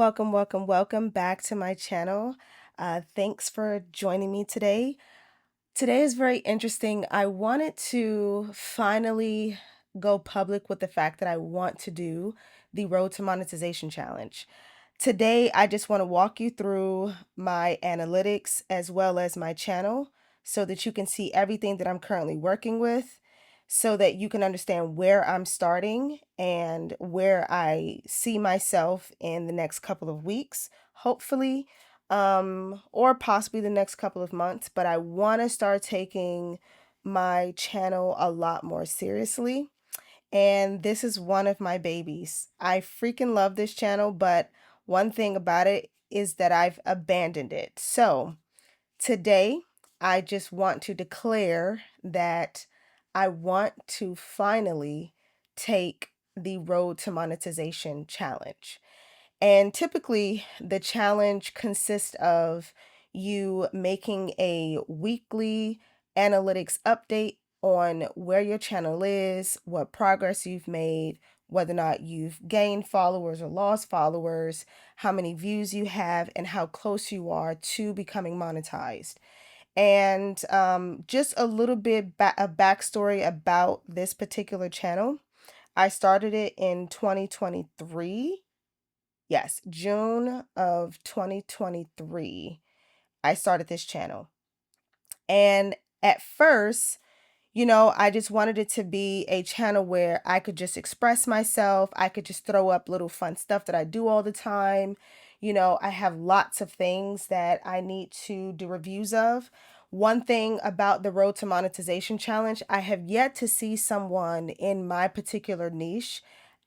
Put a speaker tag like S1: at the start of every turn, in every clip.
S1: Welcome back to my channel. Thanks for joining me today. Today is very interesting. I wanted to finally go public with the fact that I want to do the Road to Monetization Challenge. Today, I just want to walk you through my analytics as well as my channel so that you can see everything that I'm currently working with, so that you can understand where I'm starting and where I see myself in the next couple of weeks, hopefully, or possibly the next couple of months. But I want to start taking my channel a lot more seriously. And this is one of my babies. I freaking love this channel, but one thing about it is that I've abandoned it. So today, I just want to declare that I want to finally take the Road to Monetization challenge. And typically, the challenge consists of you making a weekly analytics update on where your channel is, what progress you've made, whether or not you've gained followers or lost followers, how many views you have, and how close you are to becoming monetized. And just a little bit of backstory about this particular channel. I started it in 2023. Yes, June of 2023, I started this channel. And at first, I just wanted it to be a channel where I could just express myself. I could just throw up little fun stuff that I do all the time. I have lots of things that I need to do reviews of. One thing about the Road to Monetization Challenge, I have yet to see someone in my particular niche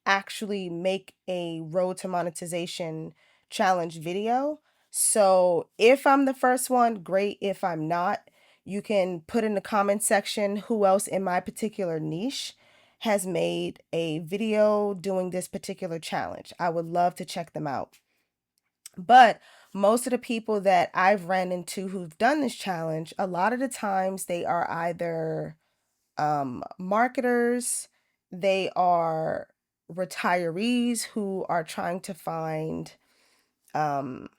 S1: actually make a Road to Monetization Challenge video. So if I'm the first one, great. If I'm not, you can put in the comment section who else in my particular niche has made a video doing this particular challenge. I would love to check them out. But most of the people that I've ran into who've done this challenge, a lot of the times they are either marketers, they are retirees who are trying to find um,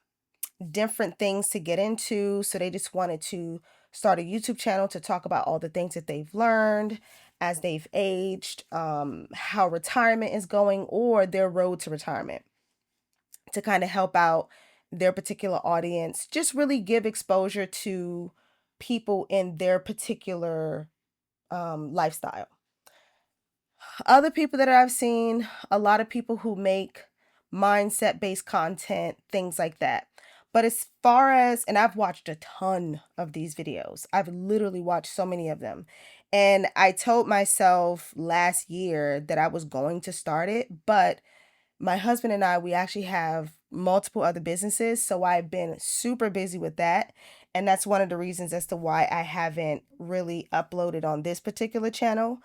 S1: different things to get into. So they just wanted to start a YouTube channel to talk about all the things that they've learned as they've aged, how retirement is going, or their road to retirement, to kind of help out their particular audience, just really give exposure to people in their particular lifestyle. Other people that I've seen, a lot of people who make mindset based content, things like that. But as far as, and I've watched a ton of these videos, I've literally watched so many of them. And I told myself last year that I was going to start it, but my husband and I, we actually have multiple other businesses. So I've been super busy with that. And that's one of the reasons as to why I haven't really uploaded on this particular channel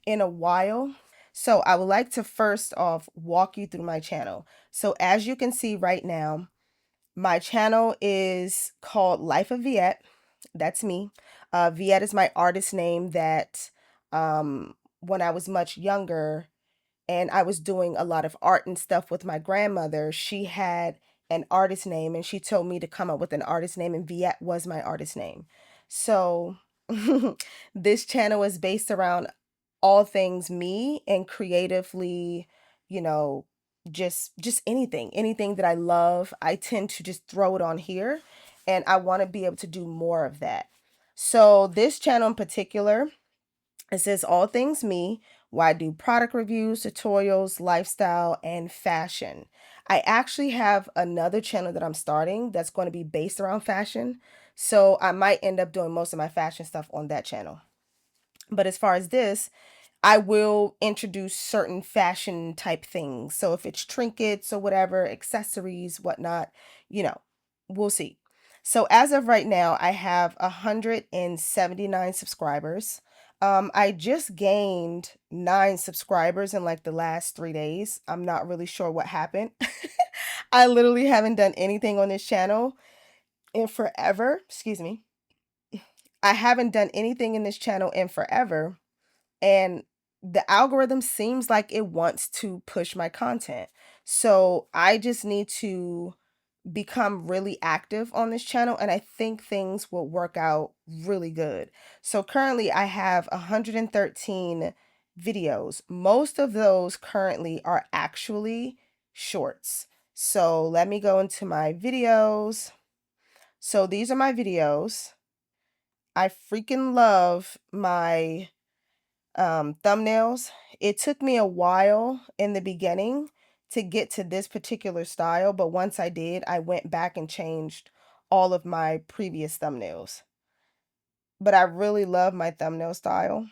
S1: in a while. So I would like to first off walk you through my channel. So as you can see right now, my channel is called Life of Viet. That's me. Viet is my artist name that when I was much younger and I was doing a lot of art and stuff with my grandmother, she had an artist name and she told me to come up with an artist name, and Viet was my artist name. So this channel is based around all things me and creatively, you know, just anything that I love. I tend to just throw it on here, and I want to be able to do more of that. So this channel in particular, it says all things me, where I do product reviews, tutorials, lifestyle, and fashion. I actually have another channel that I'm starting that's going to be based around fashion. So I might end up doing most of my fashion stuff on that channel. But as far as this, I will introduce certain fashion type things. So if it's trinkets or whatever, accessories, whatnot, we'll see. So as of right now, I have 179 subscribers. I just gained 9 subscribers in like the last 3 days. I'm not really sure what happened. I literally haven't done anything on this channel in forever. Excuse me. I haven't done anything in this channel in forever. And the algorithm seems like it wants to push my content. So I just need to become really active on this channel, and I think things will work out really good. So currently I have 113 videos. Most of those currently are actually shorts. So let me go into my videos. So these are my videos. I freaking love my thumbnails. It took me a while in the beginning to get to this particular style, but once I did, I went back and changed all of my previous thumbnails. But I really love my thumbnail style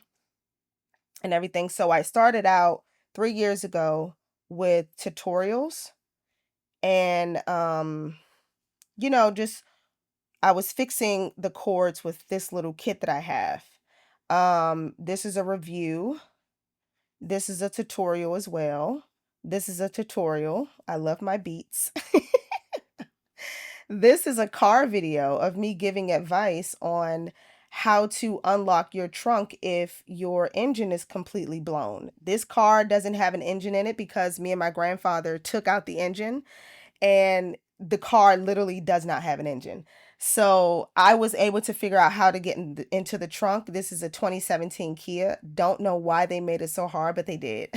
S1: and everything. So I started out 3 years ago with tutorials and just I was fixing the cords with this little kit that I have. This is a review. This is a tutorial as well. This is a tutorial. I love my beats. This is a car video of me giving advice on how to unlock your trunk if your engine is completely blown. This car doesn't have an engine in it because me and my grandfather took out the engine, and the car literally does not have an engine. So I was able to figure out how to get into the trunk. This is a 2017 Kia. Don't know why they made it so hard, but they did.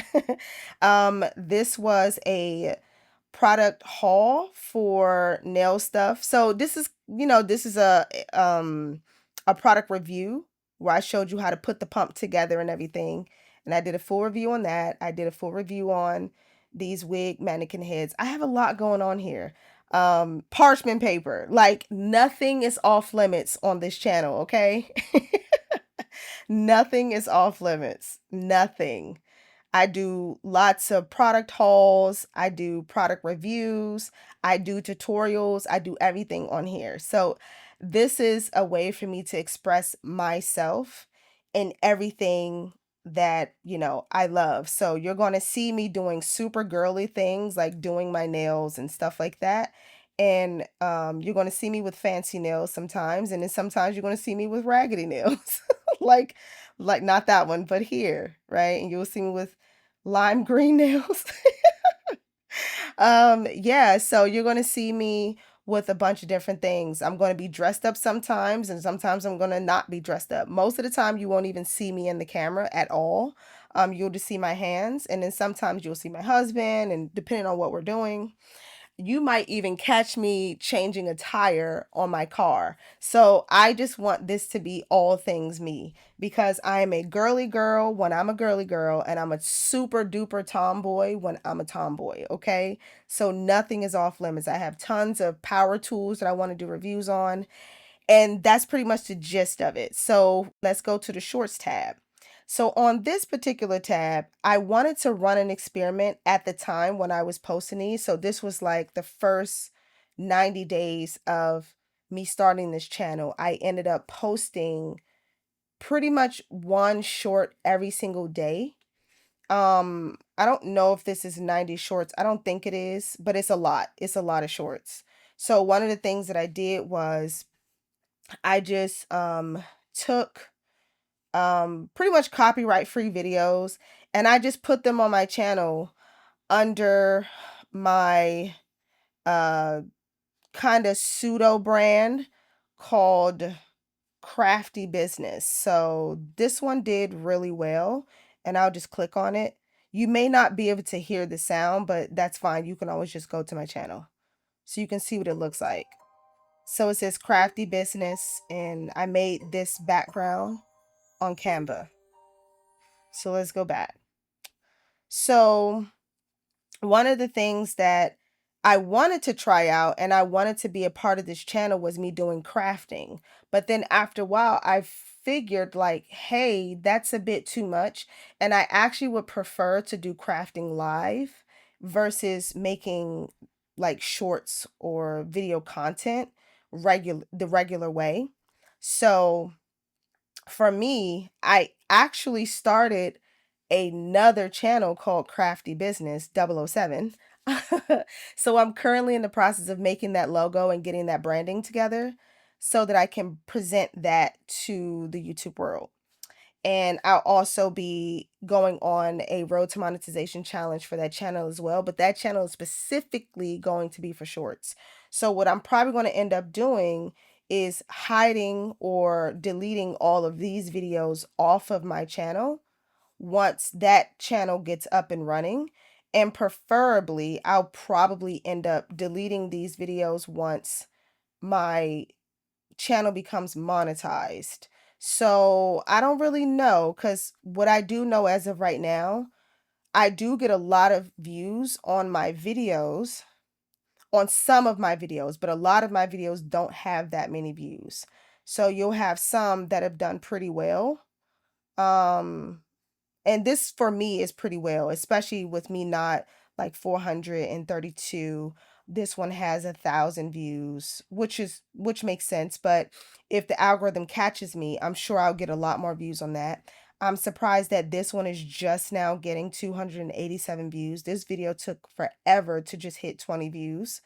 S1: This was a product haul for nail stuff. So this is a product review where I showed you how to put the pump together and everything. And I did a full review on that. I did a full review on these wig mannequin heads. I have a lot going on here. Parchment paper. Like, nothing is off limits on this channel, okay? Nothing is off limits. Nothing. I do lots of product hauls, I do product reviews, I do tutorials, I do everything on here. So this is a way for me to express myself in everything that, I love. So you're going to see me doing super girly things like doing my nails and stuff like that. And you're going to see me with fancy nails sometimes, and then sometimes you're going to see me with raggedy nails. like not that one, but here, right? And you'll see me with lime green nails. Yeah, so you're going to see me with a bunch of different things. I'm going to be dressed up sometimes, and sometimes I'm going to not be dressed up. Most of the time you won't even see me in the camera at all. You'll just see my hands, and then sometimes you'll see my husband, and depending on what we're doing, you might even catch me changing a tire on my car. So I just want this to be all things me, because I am a girly girl when I'm a girly girl, and I'm a super duper tomboy when I'm a tomboy, okay? So nothing is off limits. I have tons of power tools that I want to do reviews on, and that's pretty much the gist of it. So let's go to the shorts tab. So on this particular tab, I wanted to run an experiment at the time when I was posting these. So this was like the first 90 days of me starting this channel. I ended up posting pretty much one short every single day. I don't know if this is 90 shorts. I don't think it is, but it's a lot. It's a lot of shorts. So one of the things that I did was I just took pretty much copyright free videos, and I just put them on my channel under my kind of pseudo brand called Crafty Business. So this one did really well, and I'll just click on it. You may not be able to hear the sound, but that's fine. You can always just go to my channel so you can see what it looks like. So it says Crafty Business, and I made this background on Canva. So let's go back. So one of the things that I wanted to try out and I wanted to be a part of this channel was me doing crafting. But then after a while, I figured like, hey, that's a bit too much. And I actually would prefer to do crafting live versus making like shorts or video content the regular way. So for me, I actually started another channel called Crafty Business 007. So I'm currently in the process of making that logo and getting that branding together so that I can present that to the YouTube world. And I'll also be going on a Road to Monetization challenge for that channel as well. But that channel is specifically going to be for shorts. So what I'm probably going to end up doing is hiding or deleting all of these videos off of my channel once that channel gets up and running. And preferably, I'll probably end up deleting these videos once my channel becomes monetized. So I don't really know, because what I do know as of right now, I do get a lot of views on my videos, on some of my videos, but a lot of my videos don't have that many views. So you'll have some that have done pretty well. Um, and this for me is pretty well, especially with me not like 432. This one has 1,000 views, which makes sense. But if the algorithm catches me, I'm sure I'll get a lot more views on that. I'm surprised that this one is just now getting 287 views. This video took forever to just hit 20 views,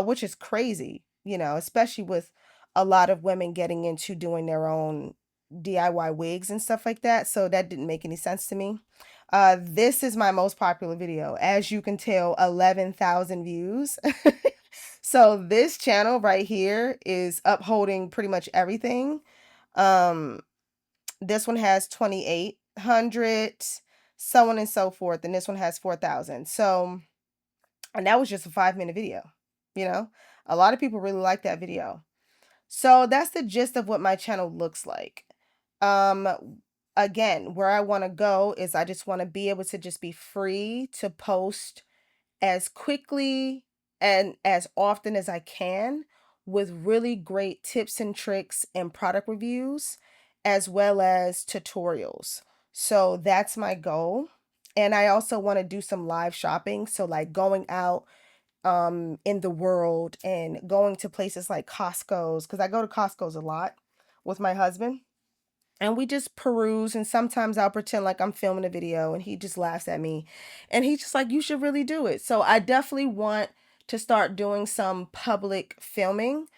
S1: which is crazy, especially with a lot of women getting into doing their own DIY wigs and stuff like that. So that didn't make any sense to me. This is my most popular video. As you can tell, 11,000 views. So this channel right here is upholding pretty much everything. This one has 2,800, so on and so forth. And this one has 4,000. So, and that was just a 5-minute video. A lot of people really like that video. So that's the gist of what my channel looks like. Um, Again, where I want to go is I just want to be able to just be free to post as quickly and as often as I can with really great tips and tricks and product reviews, as well as tutorials. So that's my goal. And I also want to do some live shopping. So like going out in the world and going to places like Costco's, because I go to Costco's a lot with my husband, and we just peruse, and sometimes I'll pretend like I'm filming a video and he just laughs at me, and he's just like, you should really do it. So I definitely want to start doing some public filming,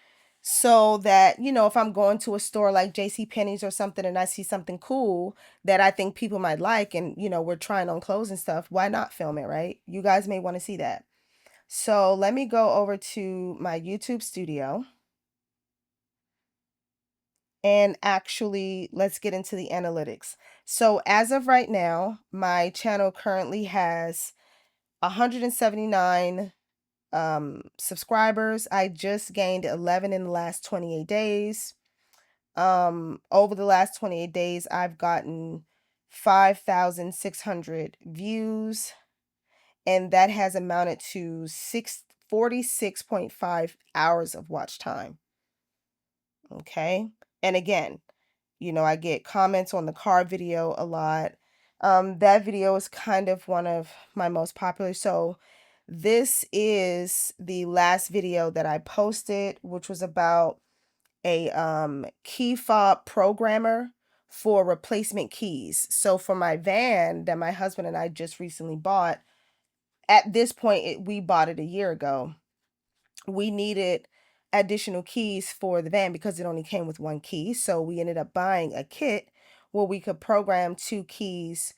S1: so that if I'm going to a store like JC Penney's or something and I see something cool that I think people might like, and we're trying on clothes and stuff, why not film it, right? You guys may want to see that. So let me go over to my YouTube studio, and actually let's get into the analytics. So as of right now, my channel currently has 179 subscribers. I just gained 11 in the last 28 days. Over the last 28 days, I've gotten 5,600 views, and that has amounted to 46.5 hours of watch time. Okay. And again, I get comments on the car video a lot. That video is kind of one of my most popular. So this is the last video that I posted, which was about a key fob programmer for replacement keys. So for my van that my husband and I just recently bought, at this point, we bought it a year ago. We needed additional keys for the van because it only came with one key. So we ended up buying a kit where we could program 2 keys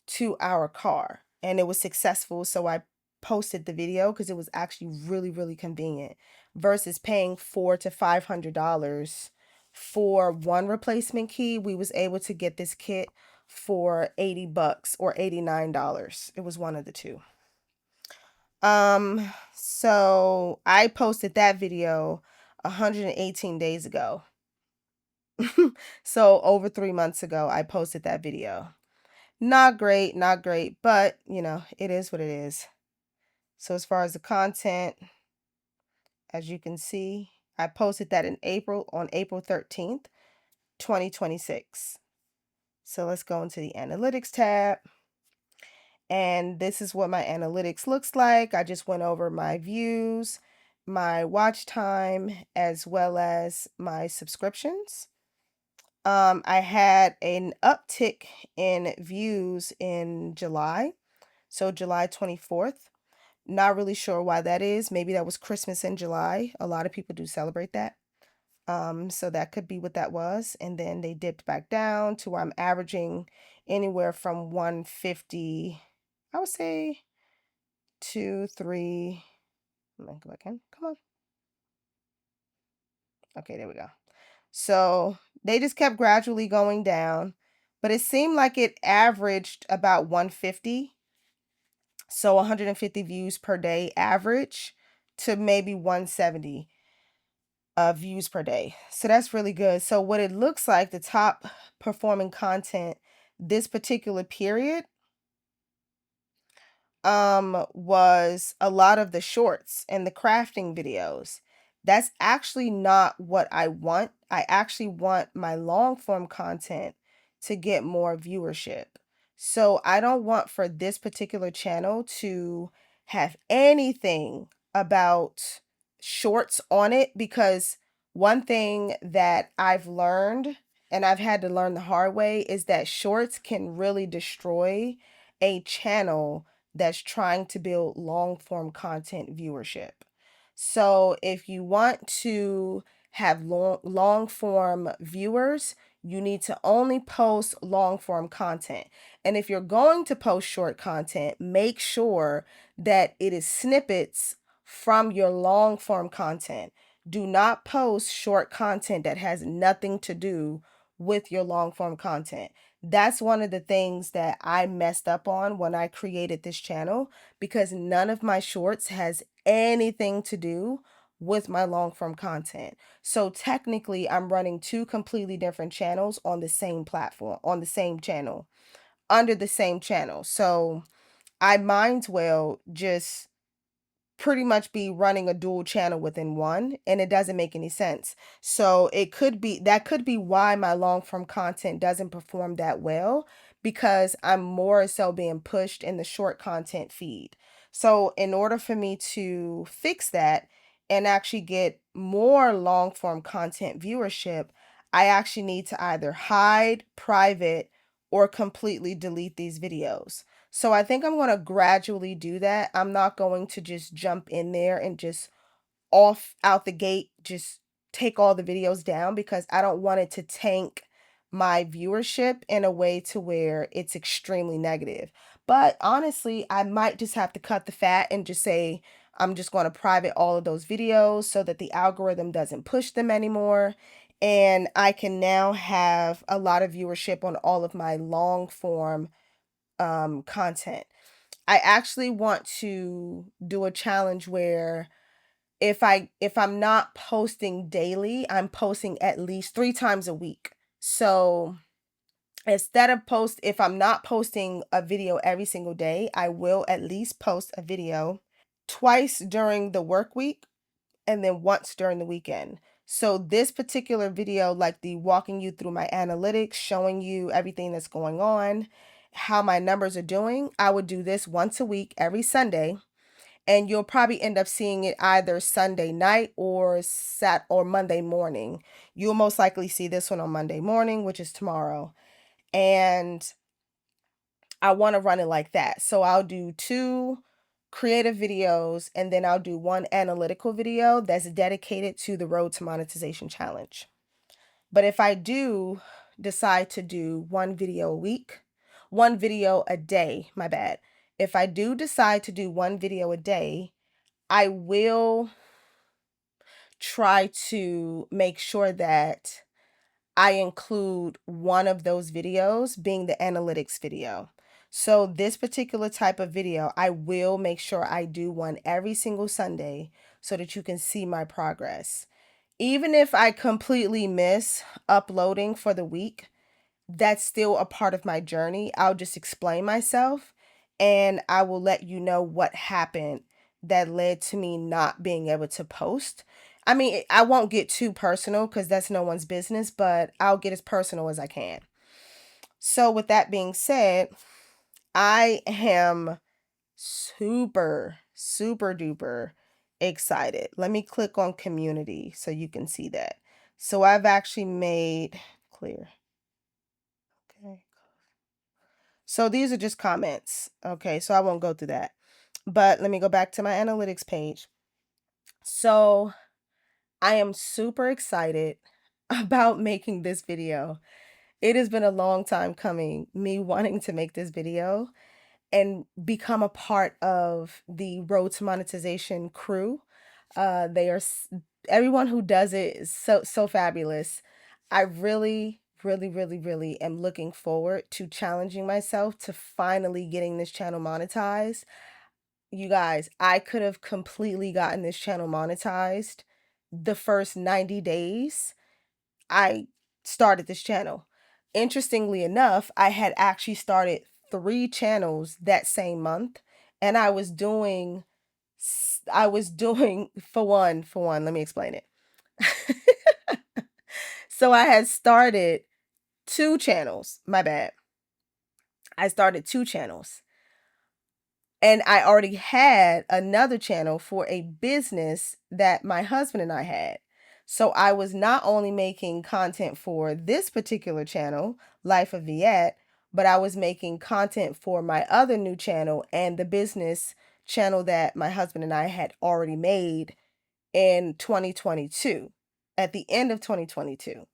S1: to our car, and it was successful. So I posted the video because it was actually really, really convenient versus paying $400 to $500 for one replacement key. We was able to get this kit for $80 or $89. It was one of the two. So I posted that video 118 days ago. So over 3 months ago, I posted that video. Not great, not great, but it is what it is. So as far as the content, as you can see, I posted that on April 13th, 2026. So let's go into the analytics tab. And this is what my analytics looks like. I just went over my views, my watch time, as well as my subscriptions. I had an uptick in views in July, so July 24th. Not really sure why that is. Maybe that was Christmas in July. A lot of people do celebrate that. So that could be what that was. And then they dipped back down to where I'm averaging anywhere from 150, I would say 2, 3. Let me go back in. Come on. Okay, there we go. So they just kept gradually going down, but it seemed like it averaged about 150. So 150 views per day average to maybe 170 views per day. So that's really good. So what it looks like, the top performing content this particular period was a lot of the shorts and the crafting videos. That's actually not what I want. I actually want my long form content to get more viewership. So I don't want for this particular channel to have anything about shorts on it, because one thing that I've learned, and I've had to learn the hard way, is that shorts can really destroy a channel that's trying to build long form content viewership. So if you want to have long form viewers, you need to only post long form content. And if you're going to post short content, make sure that it is snippets from your long form content. Do not post short content that has nothing to do with your long form content. That's one of the things that I messed up on when I created this channel, because none of my shorts has anything to do with my long form content. So technically I'm running two completely different channels on the same platform, on the same channel, under the same channel. So I might well just pretty much be running a dual channel within one, and it doesn't make any sense. So it could be, that could be why my long form content doesn't perform that well, because I'm more so being pushed in the short content feed. So in order for me to fix that and actually get more long form content viewership, I actually need to either hide, private, or completely delete these videos. So I think I'm going to gradually do that. I'm not going to just jump in there and just off out the gate, just take all the videos down, because I don't want it to tank my viewership in a way to where it's extremely negative. But honestly, I might just have to cut the fat and just say, I'm just going to private all of those videos so that the algorithm doesn't push them anymore. And I can now have a lot of viewership on all of my long form content. I actually want to do a challenge where if I'm not posting daily, I'm posting at least 3 times a week. So instead of if I'm not posting a video every single day, I will at least post a video twice during the work week and then once during the weekend. So this particular video, like the walking you through my analytics, showing you everything that's going on, how my numbers are doing, I would do this once a week, every Sunday, and you'll probably end up seeing it either Sunday night or Monday morning. You'll most likely see this one on Monday morning, which is tomorrow. And I want to run it like that. So I'll do 2 creative videos, and then I'll do 1 analytical video that's dedicated to the Road to Monetization Challenge. But if I do decide to do 1 video a week, 1 video a day, my bad. If I do decide to do 1 video a day, I will try to make sure that I include one of those videos being the analytics video. So this particular type of video, I will make sure I do one every single Sunday so that you can see my progress. Even if I completely miss uploading for the week, that's still a part of my journey. I'll just explain myself and I will let you know what happened that led to me not being able to post. I mean, I won't get too personal because that's no one's business, but I'll get as personal as I can. So, with that being said, I am super, super duper excited. Let me click on community so you can see that. So, I've actually made clear. Okay. So these are just comments. Okay, so I won't go through that. But let me go back to my analytics page. So I am super excited about making this video. It has been a long time coming, me wanting to make this video and become a part of the Road to Monetization crew. They are everyone who does it is so fabulous. I really am looking forward to challenging myself to finally getting this channel monetized. You guys, I could have completely gotten this channel monetized the first 90 days I started this channel. Interestingly enough, I had actually started 3 channels that same month, and I was doing for one, let me explain it. So I had started 2 channels, my bad. I started 2 channels. And I already had another channel for a business that my husband and I had. So I was not only making content for this particular channel, Life of Viet, but I was making content for my other new channel and the business channel that my husband and I had already made in 2022, at the end of 2022.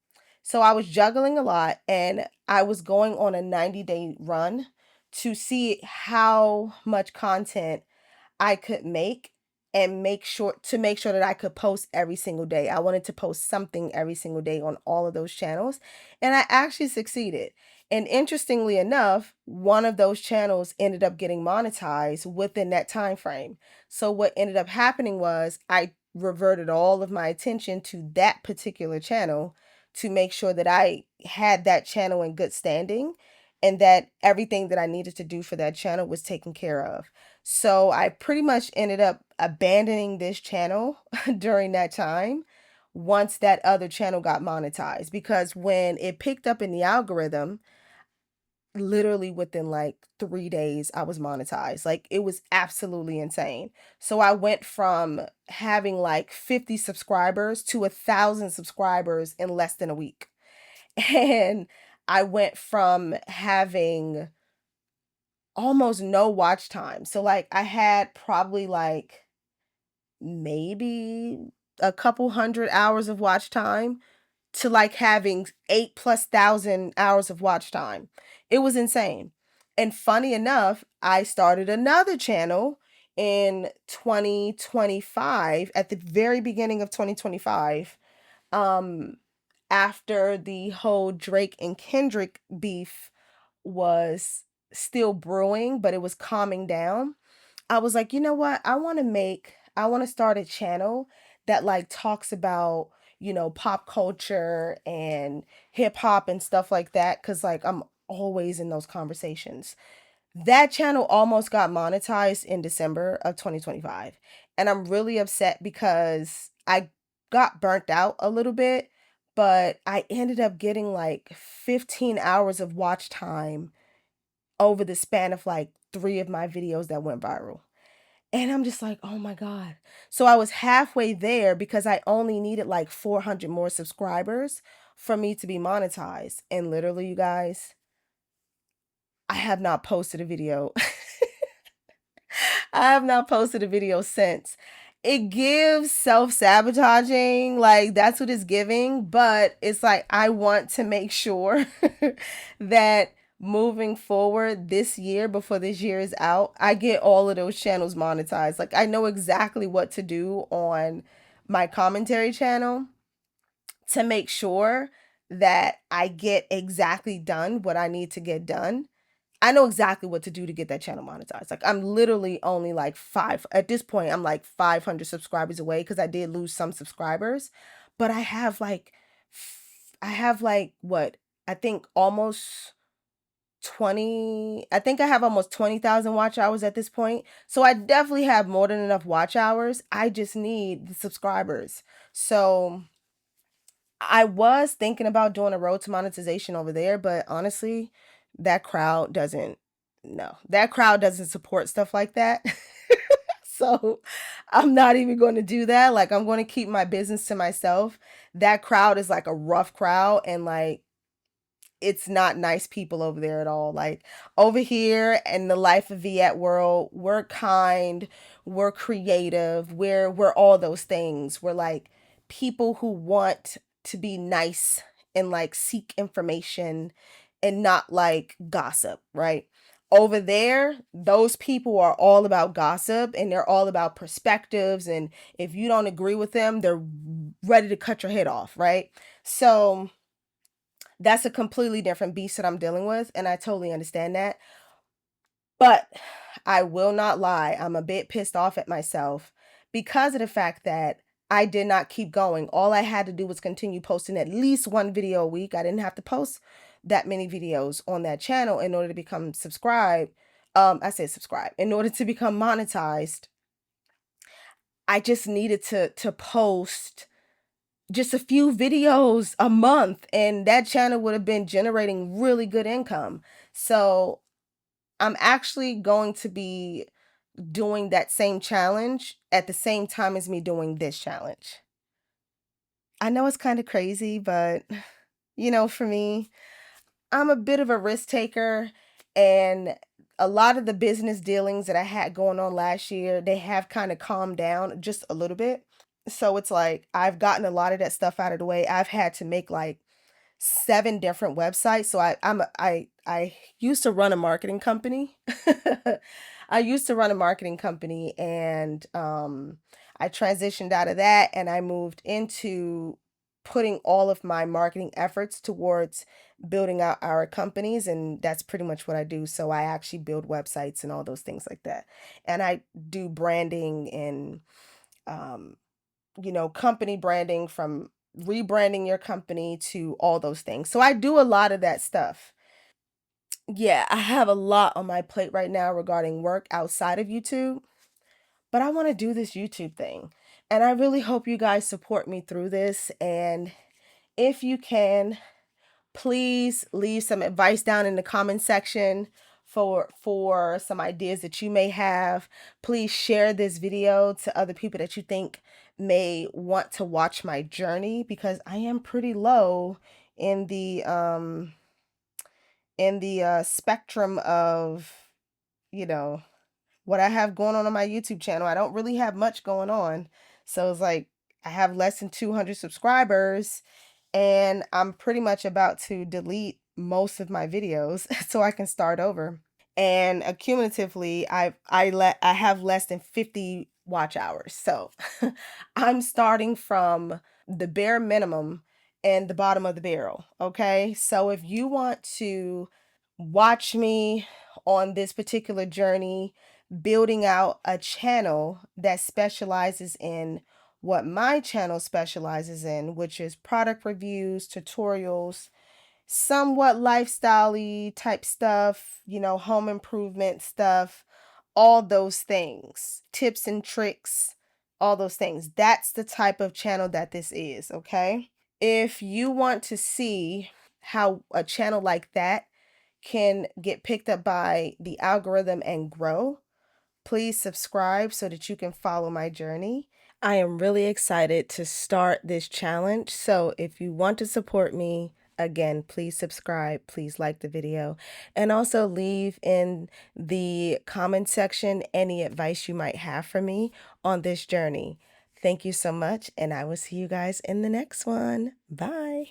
S1: So I was juggling a lot and I was going on a 90-day run to see how much content I could make and make sure that I could post every single day. I wanted to post something every single day on all of those channels, and I actually succeeded. And interestingly enough, one of those channels ended up getting monetized within that time frame. So what ended up happening was I reverted all of my attention to that particular channel to make sure that I had that channel in good standing and that everything that I needed to do for that channel was taken care of. So I pretty much ended up abandoning this channel during that time once that other channel got monetized, because when it picked up in the algorithm, literally within like 3 days I was monetized. Like, it was absolutely insane. So I went from having like 50 subscribers to 1,000 subscribers in less than a week. And I went from having almost no watch time. So like I had probably like maybe a couple hundred hours of watch time to like having 8,000+ hours of watch time. It was insane. And funny enough, I started another channel in 2025, at the very beginning of 2025, um after the whole Drake and Kendrick beef was still brewing, but it was calming down. I was like, you know what? I want to start a channel that like talks about, pop culture and hip hop and stuff like that. Cause like I'm always in those conversations. That channel almost got monetized in December of 2025. And I'm really upset because I got burnt out a little bit, but I ended up getting like 15 hours of watch time over the span of like 3 of my videos that went viral. And I'm just like, "Oh my God." So I was halfway there because I only needed like 400 more subscribers for me to be monetized. And literally, you guys, I have not posted a video. I have not posted a video since. It gives self-sabotaging, like that's what it's giving, but it's like I want to make sure that moving forward this year, before this year is out, I get all of those channels monetized. Like I know exactly what to do on my commentary channel to make sure that I get exactly done what I need to get done. I know exactly what to do to get that channel monetized. Like I'm literally only like at this point, I'm like 500 subscribers away because I did lose some subscribers, but I have like what? I think almost 20, I think I have almost 20,000 watch hours at this point. So I definitely have more than enough watch hours. I just need the subscribers. So I was thinking about doing a road to monetization over there, but honestly, that crowd doesn't no. That crowd doesn't support stuff like that. So, I'm not even going to do that. Like I'm going to keep my business to myself. That crowd is like a rough crowd, and like it's not nice people over there at all. Like over here in the Life of Viet world, we're kind, we're creative, we're all those things. We're like people who want to be nice and like seek information and not like gossip, right? Over there, those people are all about gossip and they're all about perspectives. And if you don't agree with them, they're ready to cut your head off, right? So that's a completely different beast that I'm dealing with. And I totally understand that. But I will not lie, I'm a bit pissed off at myself because of the fact that I did not keep going. All I had to do was continue posting at least one video a week. I didn't have to post that many videos on that channel in order to become subscribed. I said subscribe. In order to become monetized, I just needed to post just a few videos a month and that channel would have been generating really good income. So I'm actually going to be doing that same challenge at the same time as me doing this challenge. I know it's kind of crazy, but for me, I'm a bit of a risk taker and a lot of the business dealings that I had going on last year, they have kind of calmed down just a little bit. So it's like I've gotten a lot of that stuff out of the way. I've had to make like 7 different websites. So I used to run a marketing company. I used to run a marketing company and I transitioned out of that and I moved into putting all of my marketing efforts towards building out our companies and that's pretty much what I do. So I actually build websites and all those things like that. And I do branding and um company branding from rebranding your company to all those things. So I do a lot of that stuff. Yeah, I have a lot on my plate right now regarding work outside of YouTube, but I want to do this YouTube thing. And I really hope you guys support me through this. And if you can, please leave some advice down in the comment section for some ideas that you may have. Please share this video to other people that you think may want to watch my journey because I am pretty low in the spectrum of you know what I have going on my YouTube channel. I don't really have much going on. So it's like I have less than 200 subscribers and I'm pretty much about to delete most of my videos so I can start over. And accumulatively, I have less than 50 watch hours. So I'm starting from the bare minimum and the bottom of the barrel. Okay. So if you want to watch me on this particular journey, building out a channel that specializes in what my channel specializes in, which is product reviews, tutorials, somewhat lifestyle-y type stuff, home improvement stuff, all those things, tips and tricks, all those things. That's the type of channel that this is, okay? If you want to see how a channel like that can get picked up by the algorithm and grow, please subscribe so that you can follow my journey. I am really excited to start this challenge. So if you want to support me, again, please subscribe, please like the video, and also leave in the comment section any advice you might have for me on this journey. Thank you so much, and I will see you guys in the next one. Bye.